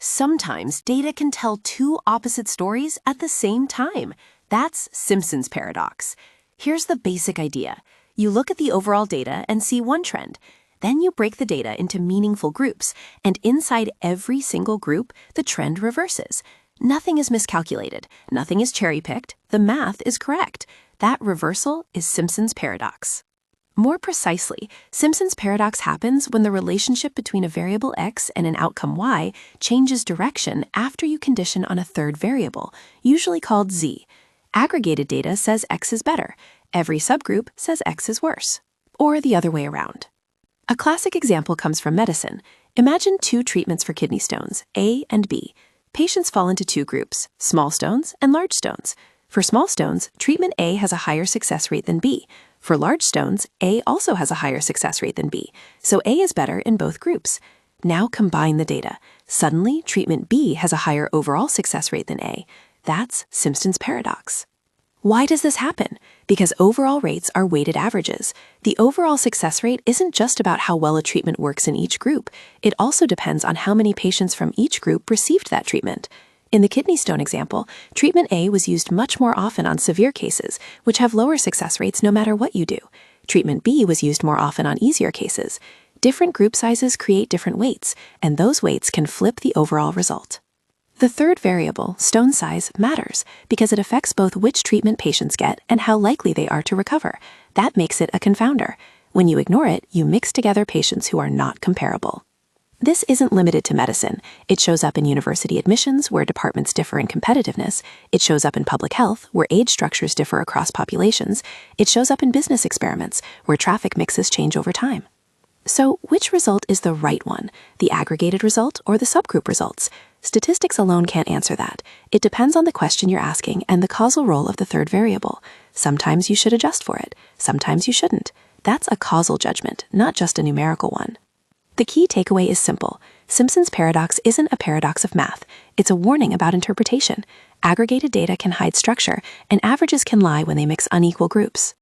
Sometimes data can tell two opposite stories at the same time. That's Simpson's paradox. Here's the basic idea. You look at the overall data and see one trend. Then you break the data into meaningful groups, and inside every single group, the trend reverses. Nothing is miscalculated. Nothing is cherry-picked. The math is correct. That reversal is Simpson's paradox. More precisely, Simpson's paradox happens when the relationship between a variable x and an outcome y changes direction after you condition on a third variable, usually called z. Aggregated data says x is better. Every subgroup says x is worse. Or the other way around. A classic example comes from medicine. Imagine two treatments for kidney stones, A and B. Patients fall into two groups, small stones and large stones. For small stones, treatment A has a higher success rate than B. For large stones, A also has a higher success rate than B, so A is better in both groups. Now combine the data. Suddenly, treatment B has a higher overall success rate than A. That's Simpson's paradox. Why does this happen? Because overall rates are weighted averages. The overall success rate isn't just about how well a treatment works in each group. It also depends on how many patients from each group received that treatment. In the kidney stone example, treatment A was used much more often on severe cases, which have lower success rates no matter what you do. Treatment B was used more often on easier cases. Different group sizes create different weights, and those weights can flip the overall result. The third variable, stone size, matters because it affects both which treatment patients get and how likely they are to recover. That makes it a confounder. When you ignore it, you mix together patients who are not comparable. This isn't limited to medicine. It shows up in university admissions, where departments differ in competitiveness. It shows up in public health, where age structures differ across populations. It shows up in business experiments, where traffic mixes change over time. So, which result is the right one? The aggregated result or the subgroup results? Statistics alone can't answer that. It depends on the question you're asking and the causal role of the third variable. Sometimes you should adjust for it. Sometimes you shouldn't. That's a causal judgment, not just a numerical one. The key takeaway is simple. Simpson's paradox isn't a paradox of math. It's a warning about interpretation. Aggregated data can hide structure, and averages can lie when they mix unequal groups.